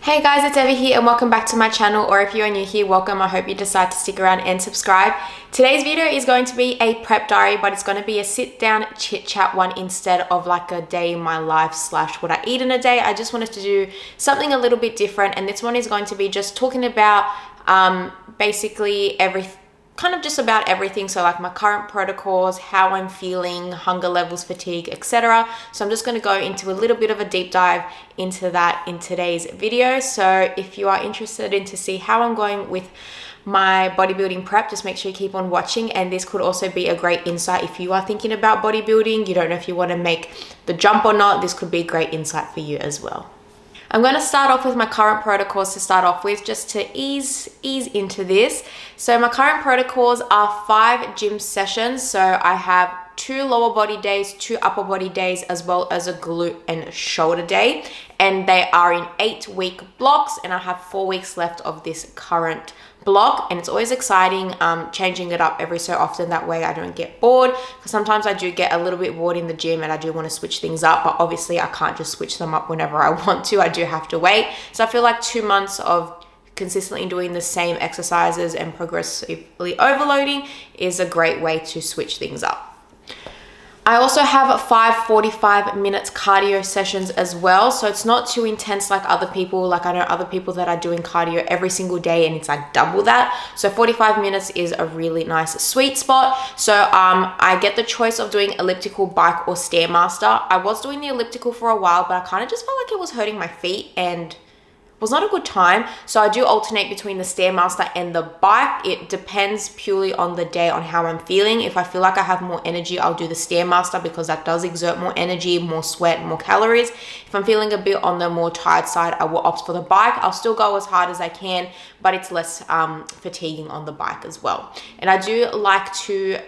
Hey guys, it's Evie here and welcome back to my channel, or if you're new here, welcome. I hope you decide to stick around and subscribe. Today's video is going to be a prep diary, but it's going to be a sit down chit chat one instead of like a day in my life slash what I eat in a day. I just wanted to do something a little bit different, and this one is going to be just talking about basically everything. Kind of just about everything, so like my current protocols, how I'm feeling, hunger levels, fatigue, etc. So I'm just going to go into a little bit of a deep dive into that in today's video. So if you are interested in to see how I'm going with my bodybuilding prep, just make sure you keep on watching. And this could also be a great insight if you are thinking about bodybuilding, you don't know if you want to make the jump or not. This could be a great insight for you as well. I'm going to start off with my current protocols to start off with, just to ease into this. So my current protocols are 5 gym sessions. So I have 2 lower body days, 2 upper body days, as well as a glute and shoulder day. And they are in 8-week blocks, and I have 4 weeks left of this current block. And it's always exciting changing it up every so often, that way I don't get bored, because sometimes I do get a little bit bored in the gym and I do want to switch things up, but obviously I can't just switch them up whenever I want to. I do have to wait. So I feel like 2 months of consistently doing the same exercises and progressively overloading is a great way to switch things up. I also have 5 45 minutes cardio sessions as well. So it's not too intense like other people. Like I know other people that are doing cardio every single day and it's like double that. So 45 minutes is a really nice sweet spot. So I get the choice of doing elliptical, bike, or Stairmaster. I was doing the elliptical for a while, but I kind of just felt like it was hurting my feet and was not a good time. So I do alternate between the Stairmaster and the bike. It depends purely on the day, on how I'm feeling. If I feel like I have more energy, I'll do the Stairmaster because that does exert more energy, more sweat, more calories. If I'm feeling a bit on the more tired side, I will opt for the bike. I'll still go as hard as I can, but it's less fatiguing on the bike as well. And I do like to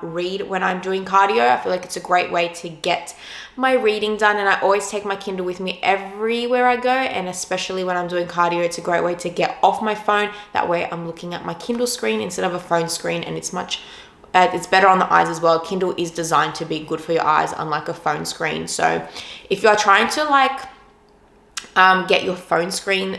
read when I'm doing cardio. I feel like it's a great way to get my reading done, and I always take my Kindle with me everywhere I go, and especially when I'm doing cardio, it's a great way to get off my phone. That way I'm looking at my Kindle screen instead of a phone screen, and it's better on the eyes as well. Kindle is designed to be good for your eyes, unlike a phone screen. So if you are trying to like get your phone screen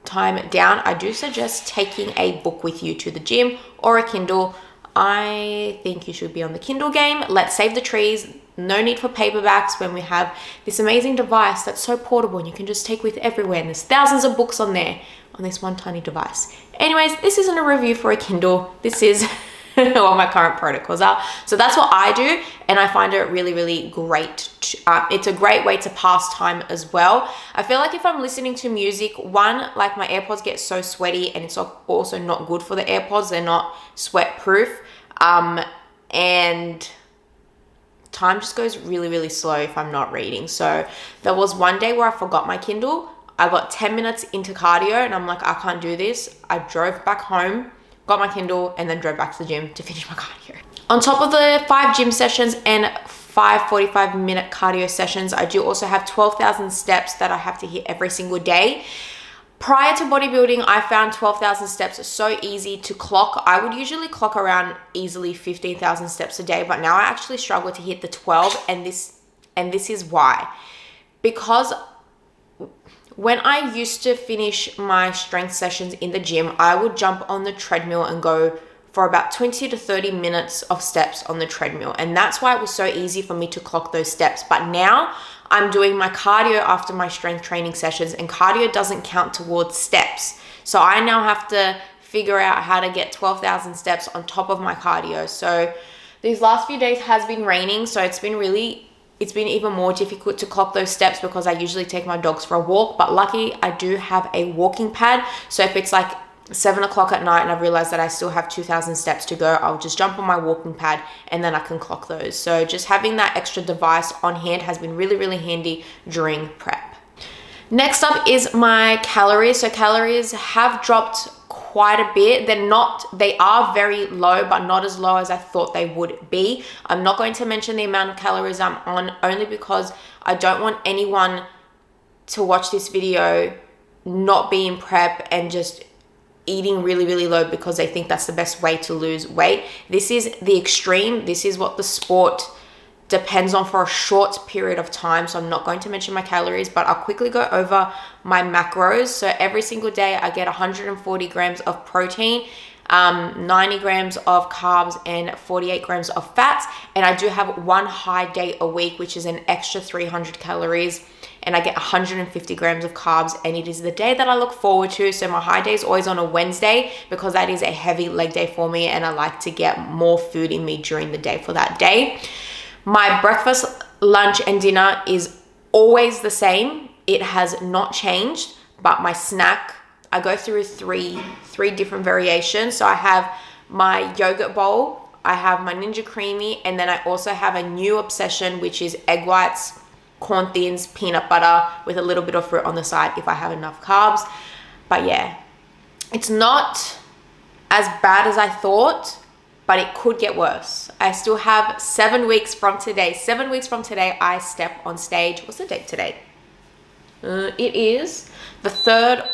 time down, I do suggest taking a book with you to the gym or a Kindle. I think you should be on the Kindle game. Let's save the trees. No need for paperbacks when we have this amazing device that's so portable and you can just take with everywhere, and there's thousands of books on there on this one tiny device. Anyways, this isn't a review for a Kindle. This is what my current protocols are. So that's what I do, and I find it really, really great. It's a great way to pass time as well. I feel like if I'm listening to music, one, like my AirPods get so sweaty, and it's also not good for the AirPods. They're not sweat proof. And time just goes really, really slow if I'm not reading. So there was one day where I forgot my Kindle. I got 10 minutes into cardio and I'm like, I can't do this. I drove back home, got my Kindle, and then drove back to the gym to finish my cardio. On top of the 5 gym sessions and 5 45-minute cardio sessions, I do also have 12,000 steps that I have to hit every single day. Prior to bodybuilding, I found 12,000 steps so easy to clock. I would usually clock around easily 15,000 steps a day, but now I actually struggle to hit the 12, and this is why. Because when I used to finish my strength sessions in the gym, I would jump on the treadmill and go for about 20 to 30 minutes of steps on the treadmill. And that's why it was so easy for me to clock those steps. But now I'm doing my cardio after my strength training sessions, and cardio doesn't count towards steps. So I now have to figure out how to get 12,000 steps on top of my cardio. So these last few days has been raining, so it's been even more difficult to clock those steps because I usually take my dogs for a walk. But lucky I do have a walking pad. So if it's like 7 o'clock at night and I've realized that I still have 2,000 steps to go, I'll just jump on my walking pad and then I can clock those. So just having that extra device on hand has been really, really handy during prep. Next up is my calories. So calories have dropped quite a bit. They are very low, but not as low as I thought they would be. I'm not going to mention the amount of calories I'm on, only because I don't want anyone to watch this video not be in prep and just eating really, really low because they think that's the best way to lose weight. This is the extreme. This is what the sport depends on for a short period of time. So I'm not going to mention my calories, but I'll quickly go over my macros. So every single day I get 140 grams of protein, 90 grams of carbs, and 48 grams of fats. And I do have one high day a week, which is an extra 300 calories. And I get 150 grams of carbs, and it is the day that I look forward to. So my high day is always on a Wednesday because that is a heavy leg day for me, and I like to get more food in me during the day for that day. My breakfast, lunch, and dinner is always the same. It has not changed, but my snack, I go through three different variations. So I have my yogurt bowl, I have my Ninja Creamy, and then I also have a new obsession, which is egg whites, corn thins, peanut butter with a little bit of fruit on the side if I have enough carbs. But yeah, it's not as bad as I thought, but it could get worse. I still have 7 weeks from today. 7 weeks from today, I step on stage. What's the date today? It is the 3rd.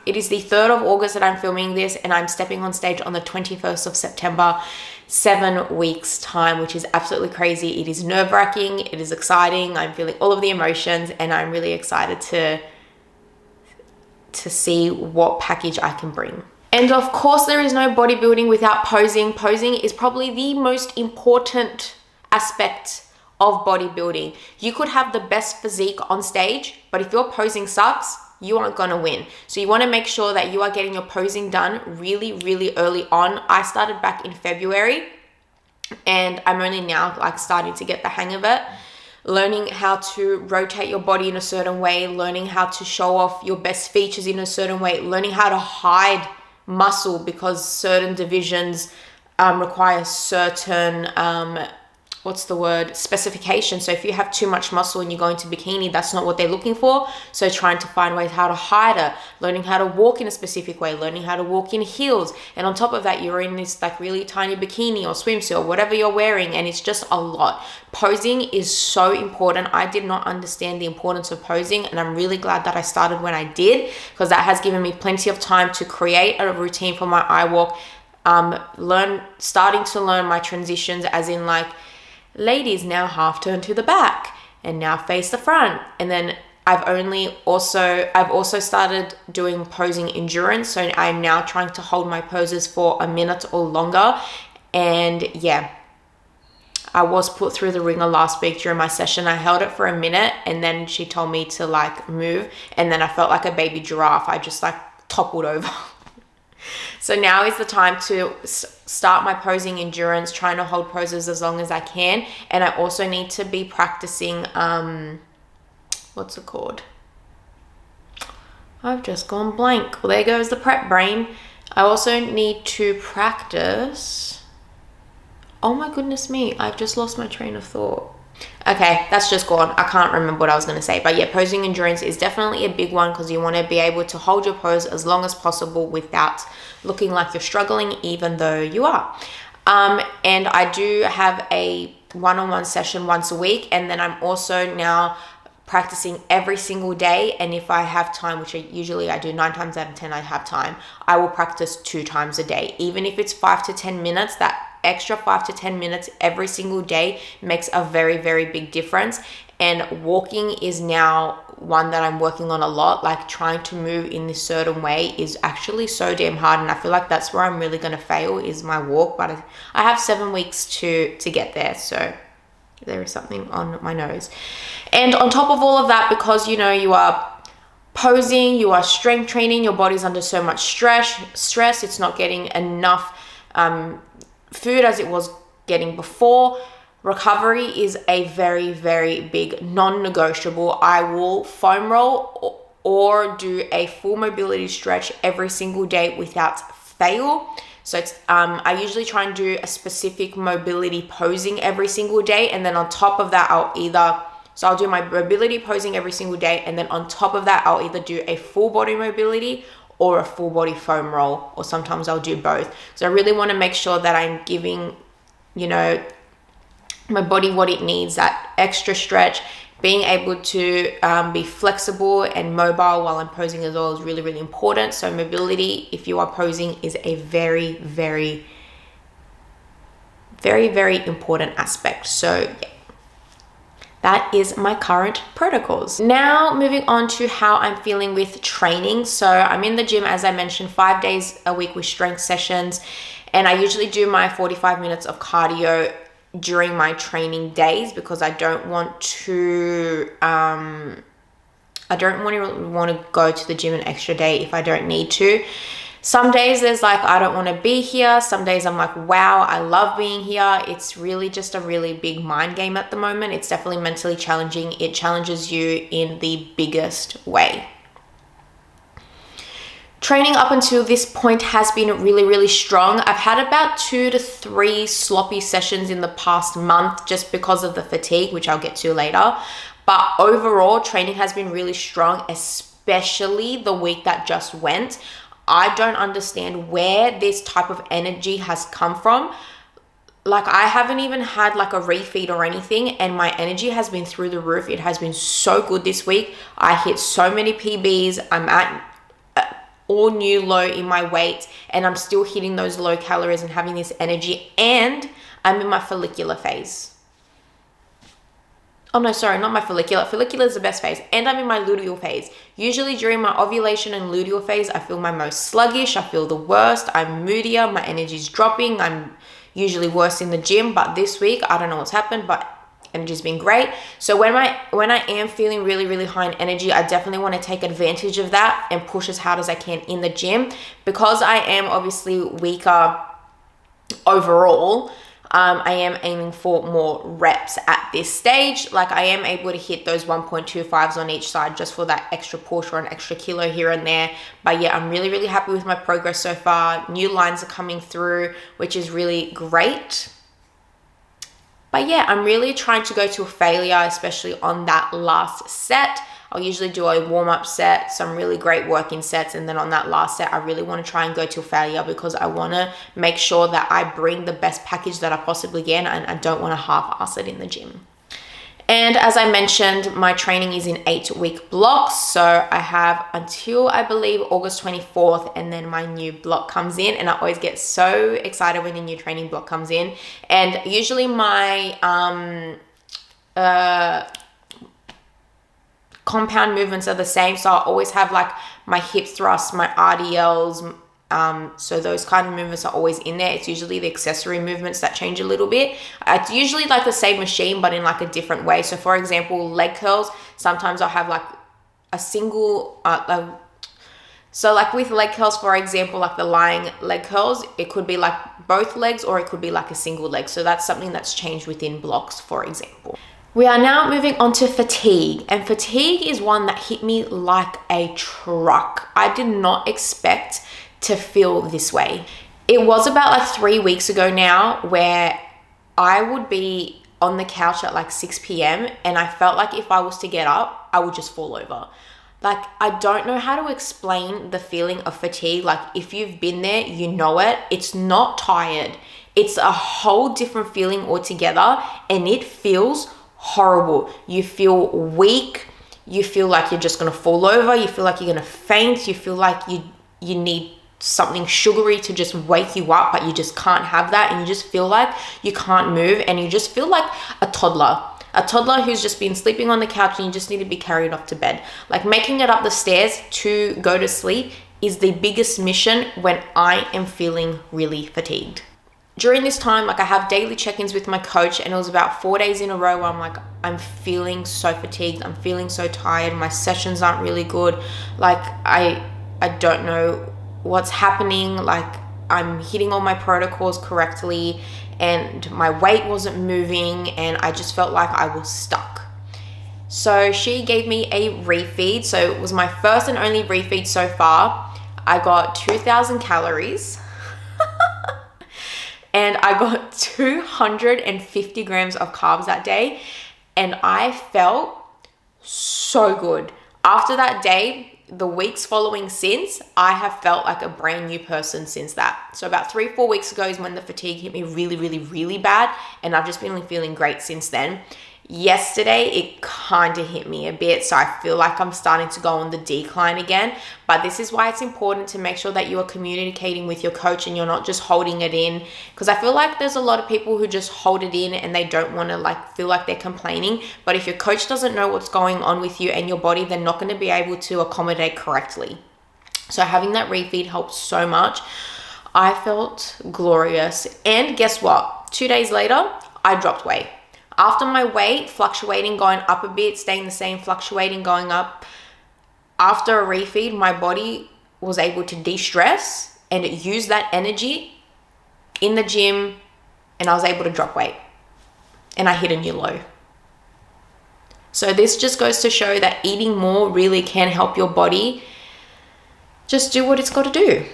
It is the 3rd of August that I'm filming this, and I'm stepping on stage on the 21st of September. 7 weeks time, which is absolutely crazy. It is nerve-wracking, it is exciting, I'm feeling all of the emotions, and I'm really excited to see what package I can bring. And of course, there is no bodybuilding without posing. Posing is probably the most important aspect of bodybuilding. You could have the best physique on stage, but if your posing sucks, you aren't gonna win. So you wanna make sure that you are getting your posing done really, really early on. I started back in February, and I'm only now like starting to get the hang of it. Learning how to rotate your body in a certain way, learning how to show off your best features in a certain way, learning how to hide muscle because certain divisions require certain specification. So if you have too much muscle and you go into bikini, that's not what they're looking for. So trying to find ways how to hide it, learning how to walk in a specific way, learning how to walk in heels. And on top of that, you're in this like really tiny bikini or swimsuit or whatever you're wearing, and it's just a lot. Posing is so important. I did not understand the importance of posing, and I'm really glad that I started when I did, because that has given me plenty of time to create a routine for my eye walk, starting to learn my transitions, as in like, ladies, now half turn to the back and now face the front. And then I've also started doing posing endurance. So I'm now trying to hold my poses for a minute or longer. And yeah, I was put through the ringer last week during my session. I held it for a minute, and then she told me to like move, and then I felt like a baby giraffe. I just like toppled over. So now is the time to start my posing endurance, trying to hold poses as long as I can. And I also need to be practicing, what's it called? I've just gone blank. Well, there goes the prep brain. I also need to practice. Oh my goodness me, I've just lost my train of thought. Okay, that's just gone. I can't remember what I was going to say. But yeah, posing endurance is definitely a big one, because you want to be able to hold your pose as long as possible without looking like you're struggling, even though you are. And I do have a one-on-one session once a week, and then I'm also now practicing every single day. And if I have time, which usually I do 9 times out of 10, I have time, I will practice 2 times a day. Even if it's 5 to 10 minutes, that extra 5 to 10 minutes every single day makes a very, very big difference. And walking is now one that I'm working on a lot. Like trying to move in this certain way is actually so damn hard, and I feel like that's where I'm really going to fail, is my walk. But I have 7 weeks to get there, so there is something on my nose. And on top of all of that, because you know you are posing, you are strength training, your body's under so much stress, it's not getting enough food as it was getting before. Recovery is a very, very big non-negotiable. I will foam roll or do a full mobility stretch every single day without fail. So it's I usually try and do a specific mobility posing every single day, and then on top of that I'll do my mobility posing every single day, and then on top of that I'll either do a full body mobility or a full body foam roll, or sometimes I'll do both. So I really want to make sure that I'm giving, you know, my body what it needs, that extra stretch. Being able to be flexible and mobile while I'm posing as well is really, really important. So mobility, if you are posing, is a very, very, very, very important aspect. So yeah. that is my current protocols. Now moving on to how I'm feeling with training. So I'm in the gym, as I mentioned, 5 days a week with strength sessions, and I usually do my 45 minutes of cardio during my training days because I don't want to go to the gym an extra day if I don't need to. Some days there's like, I don't want to be here. Some days I'm like, wow, I love being here. It's really just a really big mind game at the moment. It's definitely mentally challenging. It challenges you in the biggest way. Training up until this point has been really, really strong. I've had about 2 to 3 sloppy sessions in the past month just because of the fatigue, which I'll get to later. But overall, training has been really strong, especially the week that just went. I don't understand where this type of energy has come from. Like, I haven't even had like a refeed or anything, and my energy has been through the roof. It has been so good this week. I hit so many PBs. I'm at all new low in my weight, and I'm still hitting those low calories and having this energy, and I'm in my follicular phase. Oh no, sorry, not my follicular. Follicular is the best phase. And I'm in my luteal phase. Usually during my ovulation and luteal phase, I feel my most sluggish. I feel the worst. I'm moodier. My energy's dropping. I'm usually worse in the gym. But this week, I don't know what's happened, but energy's been great. So when I am feeling really, really high in energy, I definitely want to take advantage of that and push as hard as I can in the gym. Because I am obviously weaker overall, I am aiming for more reps at this stage. Like, I am able to hit those 1.25s on each side just for that extra push or an extra kilo here and there. But yeah, I'm really, really happy with my progress so far. New lines are coming through, which is really great. But yeah, I'm really trying to go to a failure, especially on that last set. I'll usually do a warm-up set, some really great working sets, and then on that last set, I really want to try and go to a failure because I want to make sure that I bring the best package that I possibly can, and I don't want to half-ass it in the gym. And as I mentioned, my training is in 8-week blocks. So I have until, I believe, August 24th, and then my new block comes in. And I always get so excited when the new training block comes in. And usually my compound movements are the same. So I always have like my hip thrusts, my RDLs, so those kind of movements are always in there. It's usually the accessory movements that change a little bit. It's usually like the same machine, but in like a different way. So for example, leg curls, sometimes I'll have like a single, so like with leg curls, for example, like the lying leg curls, it could be like both legs or it could be like a single leg. So that's something that's changed within blocks, for example. We are now moving on to fatigue, and fatigue is one that hit me like a truck. I did not expect to feel this way. It was about like 3 weeks ago now where I would be on the couch at like 6 p.m. and I felt like if I was to get up, I would just fall over. Like, I don't know how to explain the feeling of fatigue. Like, if you've been there, you know it. It's not tired. It's a whole different feeling altogether, and it feels horrible. You feel weak. You feel like you're just gonna fall over. You feel like you're gonna faint. You feel like you need something sugary to just wake you up, but you just can't have that, and you just feel like you can't move, and you just feel like a toddler who's just been sleeping on the couch and you just need to be carried off to bed. Like, making it up the stairs to go to sleep is the biggest mission when I am feeling really fatigued. During this time, like, I have daily check-ins with my coach, and it was about 4 days in a row where I'm like, I'm feeling so fatigued, I'm feeling so tired, my sessions aren't really good, like I don't know what's happening, like I'm hitting all my protocols correctly and my weight wasn't moving, and I just felt like I was stuck. So she gave me a refeed. So it was my first and only refeed so far. I got 2,000 calories and I got 250 grams of carbs that day, and I felt so good. After that day, the weeks following since, I have felt like a brand new person since that. So about 3-4 weeks ago is when the fatigue hit me really, really, really bad, and I've just been feeling great since then. Yesterday, it kind of hit me a bit, so I feel like I'm starting to go on the decline again. But this is why it's important to make sure that you are communicating with your coach and you're not just holding it in, because I feel like there's a lot of people who just hold it in and they don't want to like feel like they're complaining. But if your coach doesn't know what's going on with you and your body, they're not going to be able to accommodate correctly. So having that refeed helps so much. I felt glorious. And guess what? 2 days later, I dropped weight. After my weight fluctuating, going up a bit, staying the same, fluctuating, going up, after a refeed, my body was able to de-stress and it used that energy in the gym, and I was able to drop weight and I hit a new low. So this just goes to show that eating more really can help your body just do what it's got to do.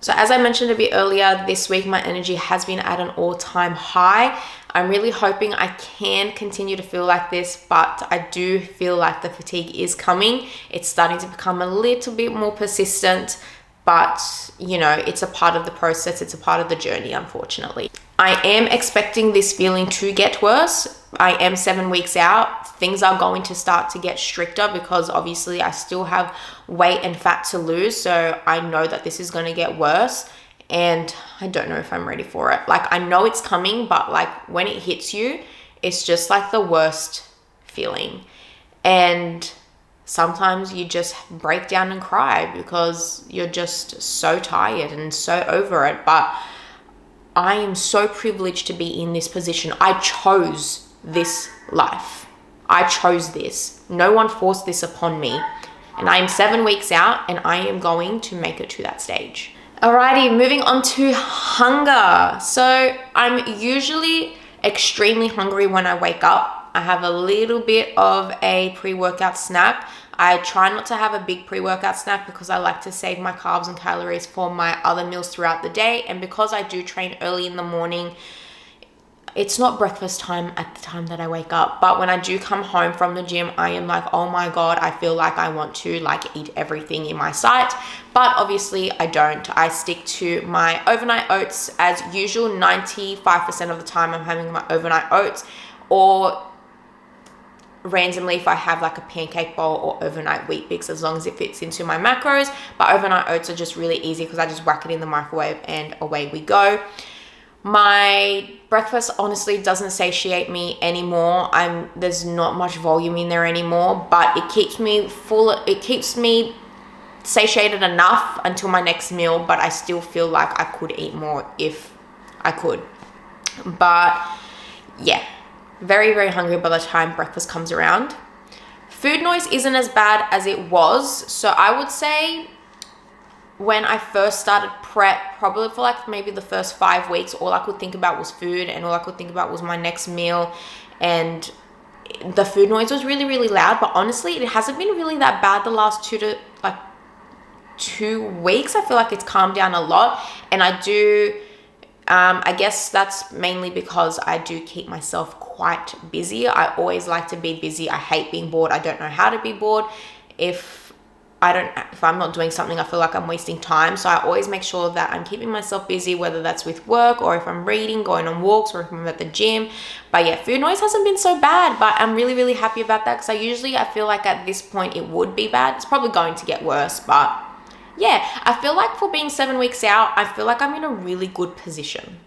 So as I mentioned a bit earlier, this week my energy has been at an all-time high. I'm really hoping I can continue to feel like this, but I do feel like the fatigue is coming. It's starting to become a little bit more persistent, but you know, it's a part of the process. It's a part of the journey, unfortunately. I am expecting this feeling to get worse. I am 7 weeks out. Things are going to start to get stricter because obviously I still have weight and fat to lose. So I know that this is going to get worse and I don't know if I'm ready for it. Like, I know it's coming, but like when it hits you, it's just like the worst feeling. And sometimes you just break down and cry because you're just so tired and so over it. But I am so privileged to be in this position. I chose this life. I chose this. No one forced this upon me. And I am 7 weeks out and I am going to make it to that stage. Alrighty, moving on to hunger. So I'm usually extremely hungry when I wake up. I have a little bit of a pre-workout snack. I try not to have a big pre-workout snack because I like to save my carbs and calories for my other meals throughout the day. And because I do train early in the morning, it's not breakfast time at the time that I wake up. But when I do come home from the gym, I am like, oh my God, I feel like I want to like eat everything in my sight. But obviously I don't. I stick to my overnight oats as usual. 95% of the time I'm having my overnight oats, or randomly if I have like a pancake bowl or overnight wheat bix, as long as it fits into my macros. But overnight oats are just really easy because I just whack it in the microwave and away we go. My breakfast honestly doesn't satiate me anymore. There's not much volume in there anymore, but it keeps me full. It keeps me satiated enough until my next meal, but I still feel like I could eat more if I could. But yeah, very, very hungry by the time breakfast comes around. Food noise isn't as bad as it was. So I would say when I first started prep, probably for like maybe the first 5 weeks, all I could think about was food and all I could think about was my next meal. And the food noise was really, really loud. But honestly, it hasn't been really that bad the last 2 weeks. I feel like it's calmed down a lot. And I guess that's mainly because I do keep myself quite busy. I always like to be busy. I hate being bored. I don't know how to be bored. If I'm not doing something, I feel like I'm wasting time. So I always make sure that I'm keeping myself busy, whether that's with work or if I'm reading, going on walks, or if I'm at the gym. But yeah, food noise hasn't been so bad, but I'm really, really happy about that because I feel like at this point it would be bad. It's probably going to get worse, but yeah, I feel like for being 7 weeks out, I feel like I'm in a really good position.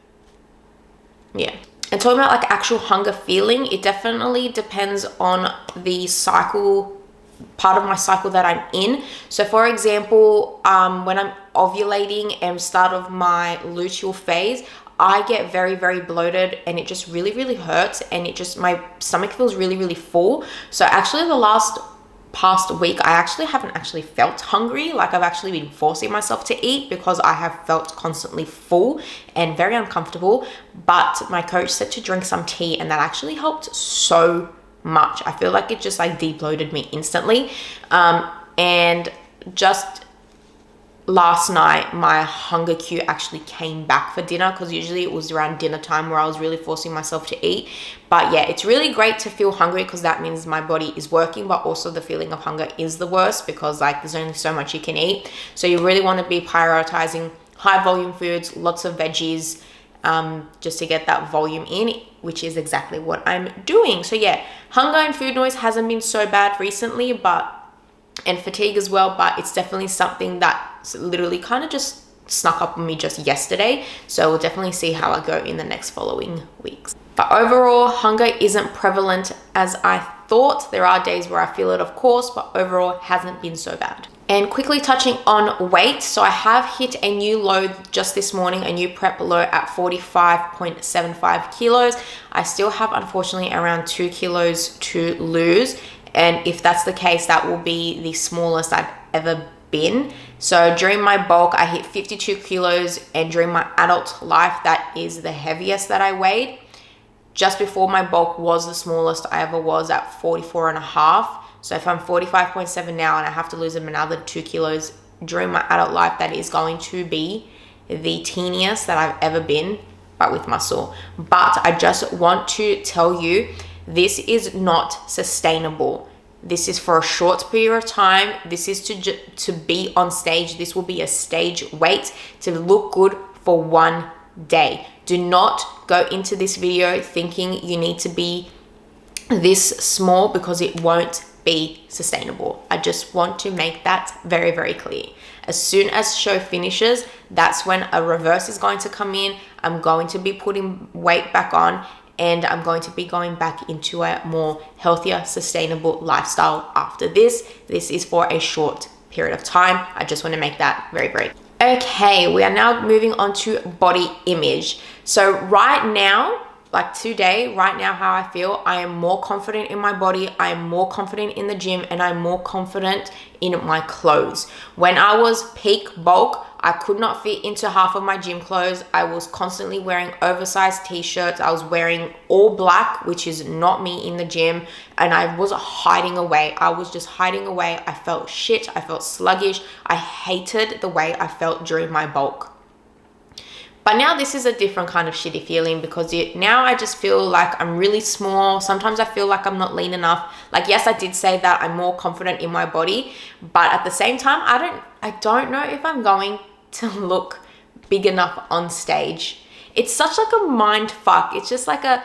Yeah. And talking about like actual hunger feeling, it definitely depends on the cycle, part of my cycle that I'm in. So for example, when I'm ovulating and start of my luteal phase, I get very, very bloated and it just really, really hurts, and my stomach feels really, really full. So actually the past week, I actually haven't actually felt hungry. Like, I've actually been forcing myself to eat because I have felt constantly full and very uncomfortable. But my coach said to drink some tea, and that actually helped so much. I feel like it just like de-bloated me instantly. And just last night, my hunger cue actually came back for dinner, because usually it was around dinner time where I was really forcing myself to eat. But yeah, it's really great to feel hungry because that means my body is working, but also the feeling of hunger is the worst because like there's only so much you can eat. So you really want to be prioritizing high volume foods, lots of veggies, just to get that volume in, which is exactly what I'm doing. So yeah, hunger and food noise hasn't been so bad recently, and fatigue as well, but it's definitely something that literally kind of just snuck up on me just yesterday. So we'll definitely see how I go in the next following weeks. But overall, hunger isn't prevalent as I thought. There are days where I feel it, of course, but overall hasn't been so bad. And quickly touching on weight, so I have hit a new low just this morning, a new prep low at 45.75 kilos. I still have, unfortunately, around 2 kilos to lose. And if that's the case, that will be the smallest I've ever been. So during my bulk, I hit 52 kilos, and during my adult life, that is the heaviest that I weighed. Just before my bulk was the smallest I ever was at 44 and a half. So if I'm 45.7 now and I have to lose another 2 kilos during my adult life, that is going to be the teeniest that I've ever been, but with muscle. But I just want to tell you, this is not sustainable. This is for a short period of time. This is to be on stage. This will be a stage weight to look good for one day. Do not go into this video thinking you need to be this small, because it won't be sustainable. I just want to make that very, very clear. As soon as show finishes, that's when a reverse is going to come in. I'm going to be putting weight back on, and I'm going to be going back into a more healthier, sustainable lifestyle after this. This is for a short period of time. I just want to make that very, very clear. Okay, we are now moving on to body image. So right now, like today, right now, how I feel, I am more confident in my body, I am more confident in the gym, and I'm more confident in my clothes. When I was peak bulk, I could not fit into half of my gym clothes. I was constantly wearing oversized t-shirts. I was wearing all black, which is not me in the gym, and I was hiding away. I was just hiding away. I felt shit. I felt sluggish. I hated the way I felt during my bulk. But now this is a different kind of shitty feeling, because now I just feel like I'm really small. Sometimes I feel like I'm not lean enough. Like, yes, I did say that I'm more confident in my body, but at the same time, I don't know if I'm going to look big enough on stage. It's such like a mind fuck. It's just like a,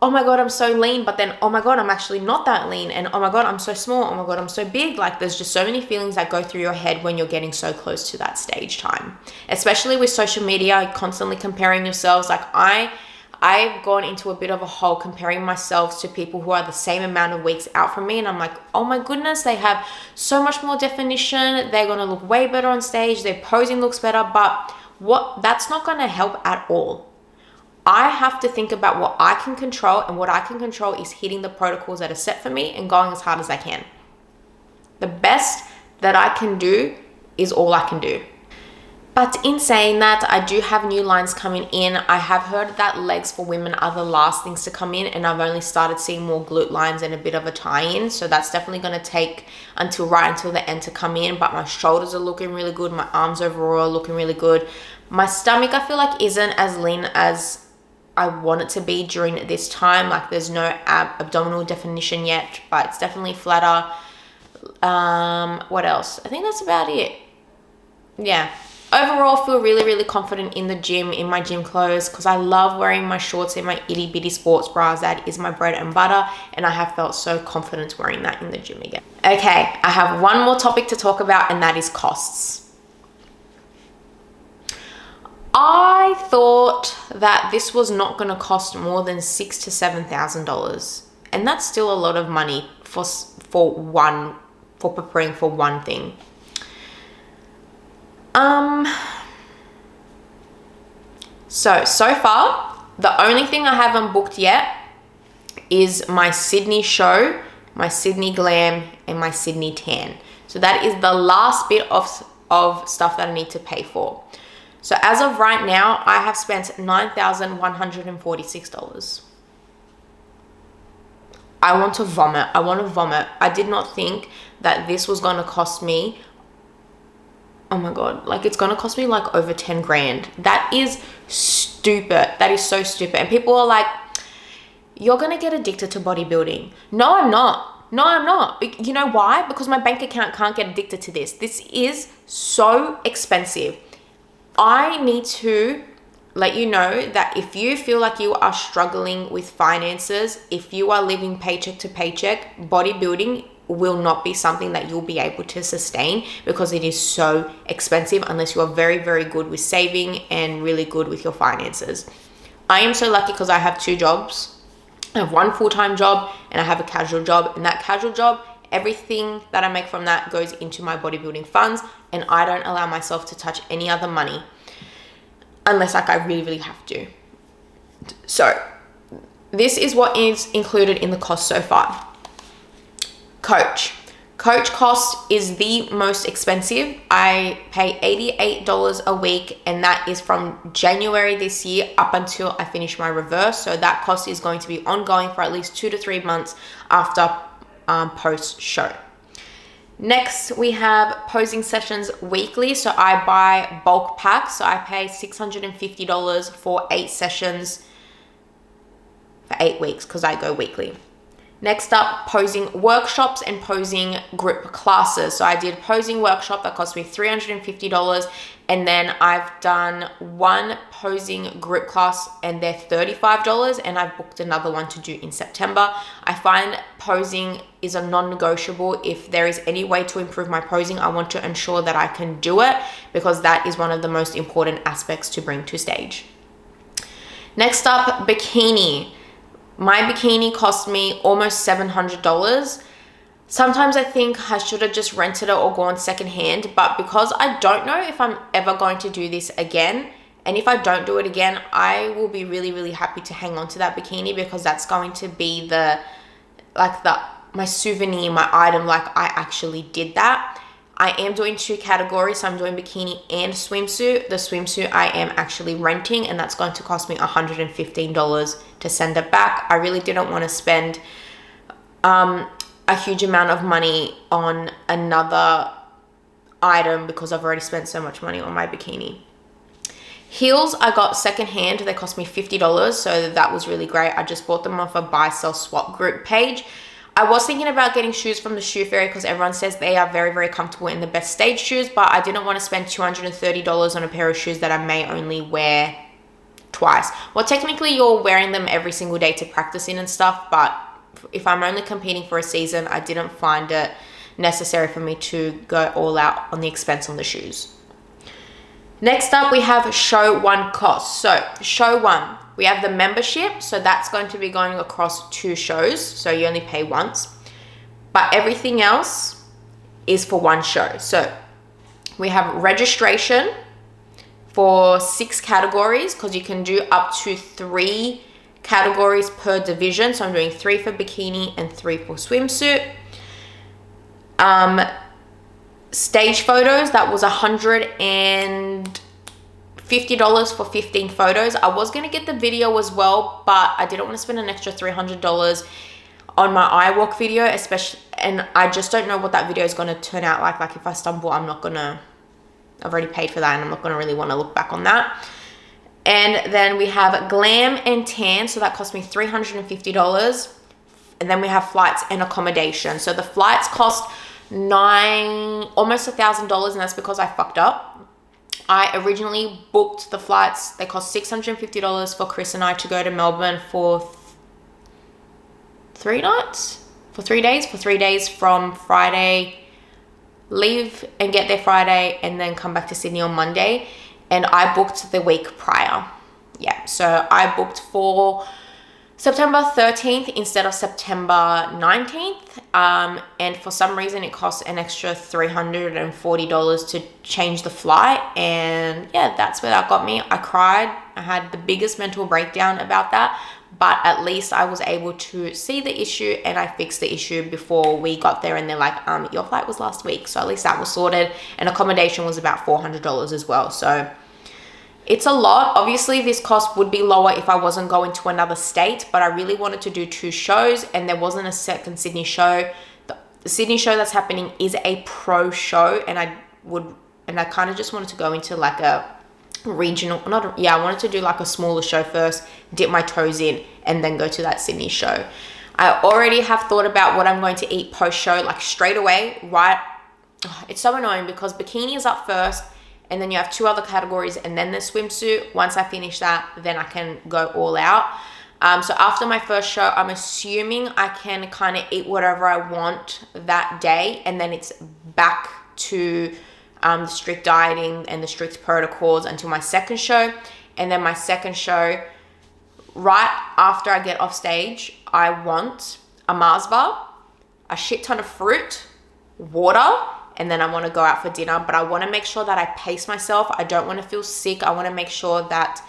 oh my God, I'm so lean, but then, oh my God, I'm actually not that lean. And oh my God, I'm so small. Oh my God, I'm so big. Like, there's just so many feelings that go through your head when you're getting so close to that stage time, especially with social media, constantly comparing yourselves. Like I've gone into a bit of a hole comparing myself to people who are the same amount of weeks out from me. And I'm like, oh my goodness, they have so much more definition. They're going to look way better on stage. Their posing looks better, but that's not going to help at all. I have to think about what I can control, and what I can control is hitting the protocols that are set for me and going as hard as I can. The best that I can do is all I can do. But in saying that, I do have new lines coming in. I have heard that legs for women are the last things to come in, and I've only started seeing more glute lines and a bit of a tie-in. So that's definitely going to take until the end to come in. But my shoulders are looking really good. My arms overall are looking really good. My stomach, I feel like, isn't as lean as I want it to be during this time. Like, there's no abdominal definition yet, but it's definitely flatter. What else? I think that's about it. Yeah. Overall, feel really, really confident in the gym, in my gym clothes, because I love wearing my shorts and my itty bitty sports bras. That is my bread and butter, and I have felt so confident wearing that in the gym again. Okay, I have one more topic to talk about, and that is costs. I thought that this was not going to cost more than $6,000 to $7,000, and that's still a lot of money for preparing for one thing. So far, the only thing I haven't booked yet is my Sydney show, my Sydney glam, and my Sydney tan. So that is the last bit of stuff that I need to pay for. So as of right now, I have spent $9,146. I want to vomit. I did not think that this was going to cost me, oh my God, like it's going to cost me like over 10 grand. That is stupid. That is so stupid. And people are like, you're going to get addicted to bodybuilding. No, I'm not. You know why? Because my bank account can't get addicted to this. This is so expensive. I need to let you know that if you feel like you are struggling with finances, if you are living paycheck to paycheck, bodybuilding will not be something that you'll be able to sustain because it is so expensive unless you are very, very good with saving and really good with your finances. I am so lucky because I have 2 jobs. I have one full-time job and I have a casual job, and that casual job, everything that I make from that goes into my bodybuilding funds, and I don't allow myself to touch any other money unless like I really, really have to. So this is what is included in the cost so far. Coach cost is the most expensive. I pay $88 a week, and that is from January this year up until I finish my reverse. So that cost is going to be ongoing for at least 2 to 3 months after post show. Next, we have posing sessions weekly. So I buy bulk packs. So I pay $650 for 8 sessions for 8 weeks because I go weekly. Next up, posing workshops and posing group classes. So I did posing workshop that cost me $350, and then I've done one posing group class and they're $35, and I've booked another one to do in September. I find posing is a non-negotiable. If there is any way to improve my posing, I want to ensure that I can do it because that is one of the most important aspects to bring to stage. Next up, bikini. My bikini cost me almost $700. Sometimes I think I should have just rented it or gone secondhand, but because I don't know if I'm ever going to do this again, and if I don't do it again, I will be really, really happy to hang on to that bikini because that's going to be my souvenir, my item, like I actually did that. I am doing 2 categories, so I'm doing bikini and swimsuit. The swimsuit I am actually renting, and that's going to cost me $115 to send it back. I really didn't want to spend a huge amount of money on another item because I've already spent so much money on my bikini. Heels I got secondhand. They cost me $50, so that was really great. I just bought them off a buy, sell, swap group page. I was thinking about getting shoes from the Shoe Fairy because everyone says they are very, very comfortable in the best stage shoes, but I didn't want to spend $230 on a pair of shoes that I may only wear twice. Well, technically you're wearing them every single day to practice in and stuff, but if I'm only competing for a season, I didn't find it necessary for me to go all out on the expense on the shoes. Next up, we have show 1 costs. So show 1, we have the membership. So that's going to be going across 2 shows. So you only pay once, but everything else is for 1 show. So we have registration for 6 categories because you can do up to 3 categories per division. So I'm doing 3 for bikini and 3 for swimsuit. Stage photos, that was $150 for 15 photos. I was going to get the video as well, but I didn't want to spend an extra $300 on my iWalk video, especially, and I just don't know what that video is going to turn out like. Like if I stumble, I've already paid for that and I'm not going to really want to look back on that. And then we have glam and tan, so that cost me $350. And then we have flights and accommodation. So the flights cost almost $1,000, and that's because I fucked up. I originally booked the flights. They cost $650 for Chris and I to go to Melbourne for 3 nights, for 3 days, from Friday, leave and get there Friday, and then come back to Sydney on Monday. And I booked the week prior. Yeah, so I booked for September 13th instead of September 19th. And for some reason it costs an extra $340 to change the flight. And yeah, that's where that got me. I cried. I had the biggest mental breakdown about that. But at least I was able to see the issue and I fixed the issue before we got there. And they're like, your flight was last week. So at least that was sorted. And accommodation was about $400 as well. So it's a lot. Obviously, this cost would be lower if I wasn't going to another state, but I really wanted to do 2 shows and there wasn't a second Sydney show. The Sydney show that's happening is a pro show, and I kind of just wanted to go into like a regional, I wanted to do like a smaller show first, dip my toes in, and then go to that Sydney show. I already have thought about what I'm going to eat post show, like straight away, right? It's so annoying because bikini is up first, and then you have 2 other categories, and then the swimsuit. Once I finish that, then I can go all out. So after my first show, I'm assuming I can kind of eat whatever I want that day, and then it's back to the strict dieting and the strict protocols until my second show. And then my second show, right after I get off stage, I want a Mars bar, a shit ton of fruit, water, and then I want to go out for dinner. But I want to make sure that I pace myself. I don't want to feel sick. I want to make sure that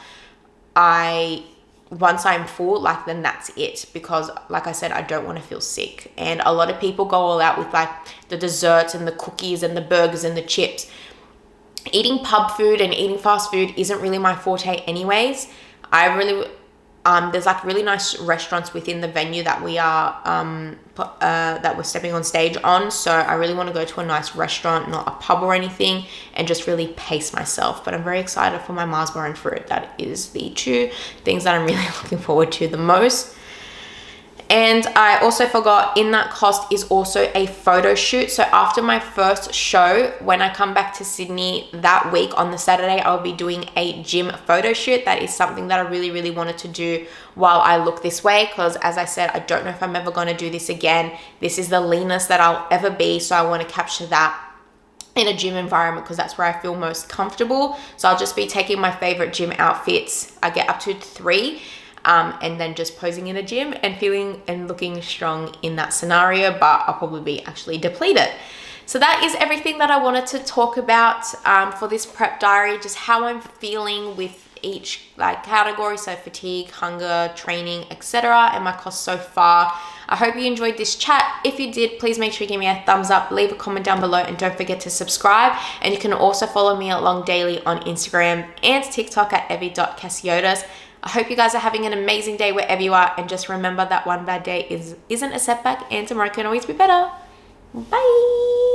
once I'm full, like, then that's it, because like I said, I don't want to feel sick. And a lot of people go all out with like the desserts and the cookies and the burgers and the chips. Eating pub food and eating fast food isn't really my forte anyways. There's like really nice restaurants within the venue that we are that we're stepping on stage on, so I really want to go to a nice restaurant, not a pub or anything, and just really pace myself. But I'm very excited for my Mars bar and fruit. That is the 2 things that I'm really looking forward to the most. And I also forgot, in that cost is also a photo shoot. So after my first show, when I come back to Sydney that week on the Saturday, I'll be doing a gym photo shoot. That is something that I really, really wanted to do while I look this way, because as I said, I don't know if I'm ever going to do this again. This is the leanest that I'll ever be, so I want to capture that in a gym environment because that's where I feel most comfortable. So I'll just be taking my favorite gym outfits. I get up to 3. And then just posing in a gym and feeling and looking strong in that scenario, but I'll probably be actually depleted. So that is everything that I wanted to talk about for this prep diary, just how I'm feeling with each like category, so fatigue, hunger, training, etc., and my costs so far. I hope you enjoyed this chat. If you did, please make sure you give me a thumbs up, leave a comment down below, and don't forget to subscribe. And you can also follow me along daily on Instagram and TikTok at evykassiotes. I hope you guys are having an amazing day wherever you are, and just remember that one bad day isn't a setback, and tomorrow can always be better. Bye.